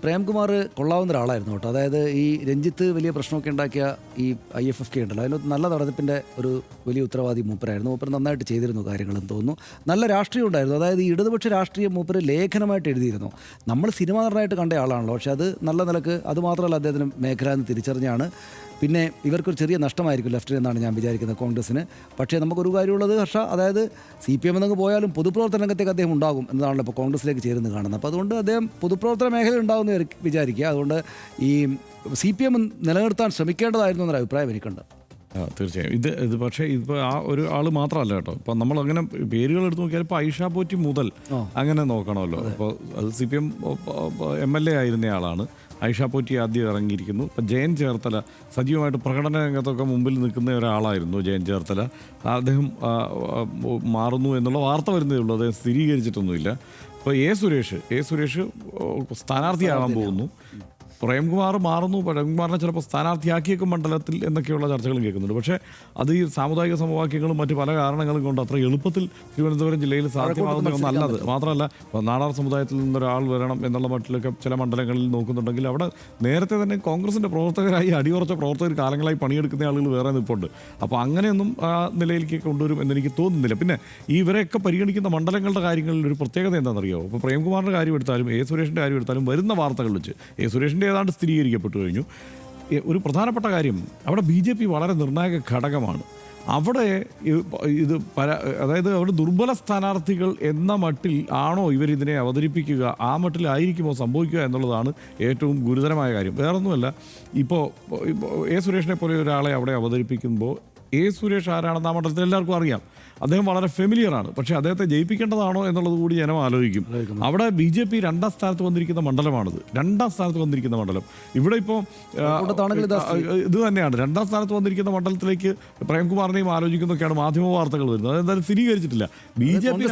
പ്രേംകുമാർ കൊള്ളാവുന്ന ഒരാളായിരുന്നു കേട്ടോ. അതായത് ഈ രഞ്ജിത്ത് വലിയ പ്രശ്നമൊക്കെ ഉണ്ടാക്കിയ ഈ IFFK ഉണ്ടല്ലോ, അതിനകത്ത് നല്ല നടത്തിപ്പിൻ്റെ ഒരു വലിയ ഉത്തരവാദി മൂപ്പരായിരുന്നു. മൂപ്പർ നന്നായിട്ട് ചെയ്തിരുന്നു കാര്യങ്ങളെന്ന് തോന്നുന്നു. നല്ല രാഷ്ട്രീയം ഉണ്ടായിരുന്നു. അതായത് ഈ ഇടതുപക്ഷ രാഷ്ട്രീയം മൂപ്പർ ലേഖനമായിട്ട് എഴുതിയിരുന്നു. നമ്മൾ സിനിമ നടനായിട്ട് കണ്ട ആളാണല്ലോ, പക്ഷേ അത് നല്ല നിലക്ക് അതുമാത്രമല്ല അദ്ദേഹത്തിന് മേഖല എന്ന് തിരിച്ചറിഞ്ഞാണ്. പിന്നെ ഇവർക്കൊരു ചെറിയ നഷ്ടമായിരിക്കും ലെഫ്റ്റിന് എന്നാണ് ഞാൻ വിചാരിക്കുന്നത്, കോൺഗ്രസ്സിന്. പക്ഷേ നമുക്കൊരു കാര്യമുള്ളത് അതായത് CPM എന്നങ്ങ് പോയാലും പൊതുപ്രവർത്തന രംഗത്തേക്ക് അദ്ദേഹം ഉണ്ടാകും എന്നതാണല്ലോ ഇപ്പോൾ കോൺഗ്രസ്സിലേക്ക് ചേരുന്നത് കാണുന്നത്. അപ്പോൾ അതുകൊണ്ട് അദ്ദേഹം പൊതുപ്രവർത്തന മേഖല ഉണ്ടാകുമെന്ന് വിചാരിക്കുക. അതുകൊണ്ട് ഈ CPM നിലനിർത്താൻ ശ്രമിക്കേണ്ടതായിരുന്നു എന്നൊരു അഭിപ്രായം എനിക്കുണ്ട്. തീർച്ചയായും ഇത് പക്ഷേ ഇതിപ്പോൾ ആ ഒരു ആൾ മാത്രമല്ല കേട്ടോ. ഇപ്പം നമ്മൾ അങ്ങനെ പേരുകൾ എടുത്ത് നോക്കിയാൽ ഇപ്പോൾ ഐഷ പോറ്റി മുതൽ അങ്ങനെ നോക്കണമല്ലോ. അപ്പോൾ അത് CPM MLA ആയിരുന്ന ആളാണ്. ഐഷ പോറ്റി ആദ്യം ഇറങ്ങിയിരിക്കുന്നു. ഇപ്പം ജയൻ ചേർത്തല സജീവമായിട്ട് പ്രകടന രംഗത്തൊക്കെ മുമ്പിൽ നിൽക്കുന്ന ഒരാളായിരുന്നു ജയൻ ചേർത്തല. അദ്ദേഹം മാറുന്നു എന്നുള്ള വാർത്ത വരുന്നതേ ഉള്ളൂ, അദ്ദേഹം സ്ഥിരീകരിച്ചിട്ടൊന്നുമില്ല. ഇപ്പോൾ എ സുരേഷ് സ്ഥാനാർത്ഥിയാകാൻ പോകുന്നു. പ്രേംകുമാർ മാറുന്നു, പ്രേംകുമാറിനെ ചിലപ്പോൾ സ്ഥാനാർത്ഥിയാക്കിയേക്കും മണ്ഡലത്തിൽ എന്നൊക്കെയുള്ള ചർച്ചകളും കേൾക്കുന്നുണ്ട്. പക്ഷേ അത് ഈ സാമുദായിക സമവാക്യങ്ങളും മറ്റ് പല കാരണങ്ങളും കൊണ്ട് അത്ര എളുപ്പത്തിൽ തിരുവനന്തപുരം ജില്ലയിൽ സാധ്യമാകുന്ന ഒന്നല്ലത്. മാത്രമല്ല നാടാർ സമുദായത്തിൽ നിന്നൊരാൾ വരണം എന്നുള്ള മട്ടിലൊക്കെ ചില മണ്ഡലങ്ങളിൽ നോക്കുന്നുണ്ടെങ്കിൽ അവിടെ നേരത്തെ തന്നെ കോൺഗ്രസിൻ്റെ പ്രവർത്തകരായി അടിയുറച്ച പ്രവർത്തകർ കാലങ്ങളായി പണിയെടുക്കുന്ന ആളുകൾ വേറെ നിൽപ്പുണ്ട്. അപ്പോൾ അങ്ങനെയൊന്നും ആ നിലയിലേക്ക് കൊണ്ടുവരും എന്നെനിക്ക് തോന്നുന്നില്ല. പിന്നെ ഈ ഇവരെയൊക്കെ പരിഗണിക്കുന്ന മണ്ഡലങ്ങളുടെ കാര്യങ്ങളിൽ ഒരു പ്രത്യേകത എന്താണെന്നറിയാമോ? ഇപ്പോൾ പ്രേംകുമാറിൻ്റെ കാര്യം എടുത്താലും എ സുരേഷിൻ്റെ കാര്യം എടുത്താലും വരുന്ന വാർത്തകൾ വെച്ച് എ സുരേഷിൻ്റെ ഏതാണ്ട് സ്ഥിരീകരിക്കപ്പെട്ടു കഴിഞ്ഞു. ഒരു പ്രധാനപ്പെട്ട കാര്യം, അവിടെ BJP വളരെ നിർണായക ഘടകമാണ്. അവിടെ അതായത് അവിടെ ദുർബല സ്ഥാനാർത്ഥികൾ എന്ന മട്ടിൽ ആണോ ഇവരിതിനെ അവതരിപ്പിക്കുക, ആ മട്ടിലായിരിക്കുമോ സംഭവിക്കുക എന്നുള്ളതാണ് ഏറ്റവും ഗുരുതരമായ കാര്യം. വേറൊന്നുമല്ല, ഇപ്പോൾ എ സുരേഷിനെ പോലെ ഒരാളെ അവിടെ അവതരിപ്പിക്കുമ്പോൾ എ സുരേഷ് ആരാണെന്ന് ആ മണ്ഡലത്തിൽ എല്ലാവർക്കും അറിയാം. അദ്ദേഹം വളരെ ഫെമിലിയറാണ്. പക്ഷേ അദ്ദേഹത്തെ ജയിപ്പിക്കേണ്ടതാണോ എന്നുള്ളത് കൂടി ജനം ആലോചിക്കും. അവിടെ BJP രണ്ടാം സ്ഥാനത്ത് വന്നിരിക്കുന്ന മണ്ഡലമാണിത്. രണ്ടാം സ്ഥാനത്ത് വന്നിരിക്കുന്ന മണ്ഡലം ഇവിടെ ഇപ്പോൾ ഇത് തന്നെയാണ്. രണ്ടാം സ്ഥാനത്ത് വന്നിരിക്കുന്ന മണ്ഡലത്തിലേക്ക് പ്രേംകുമാറിനെയും ആലോചിക്കുന്നൊക്കെയാണ് മാധ്യമ വാർത്തകൾ വരുന്നത്. അതെന്തായാലും സ്ഥിരീകരിച്ചിട്ടില്ല. BJP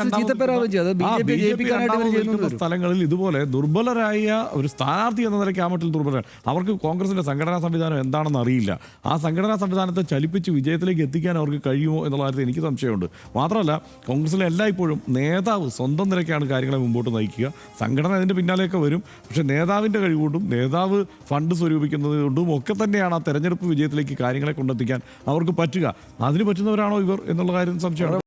സ്ഥലങ്ങളിൽ ഇതുപോലെ ദുർബലരായ ഒരു സ്ഥാനാർത്ഥി എന്ന നിലയ്ക്ക് ആ മട്ടിൽ ദുർബലരാണ്. അവർക്ക് കോൺഗ്രസിന്റെ സംഘടനാ സംവിധാനം എന്താണെന്ന് അറിയില്ല. ആ സംഘടനാ സംവിധാനത്തെ ചലിപ്പിച്ച് വിജയത്തിലേക്ക് എത്തിക്കാൻ അവർക്ക് കഴിയുമോ എന്നുള്ള കാര്യത്തിൽ എനിക്ക് സംശയമുണ്ട്. മാത്രമല്ല, കോൺഗ്രസിലെ എല്ലായ്പ്പോഴും നേതാവ് സ്വന്തം നിലയ്ക്കാണ് കാര്യങ്ങളെ മുമ്പോട്ട് നയിക്കുക. സംഘടന അതിൻ്റെ പിന്നാലെയൊക്കെ വരും. പക്ഷേ നേതാവിൻ്റെ കഴിവുകൊണ്ടും നേതാവ് ഫണ്ട് സ്വരൂപിക്കുന്നത് കൊണ്ടും ഒക്കെ തന്നെയാണ് ആ തെരഞ്ഞെടുപ്പ് വിജയത്തിലേക്ക് കാര്യങ്ങളെ കൊണ്ടെത്തിക്കാൻ അവർക്ക് പറ്റുക. അതിന് പറ്റുന്നവരാണോ ഇവർ എന്നുള്ള കാര്യം സംശയമാണ്.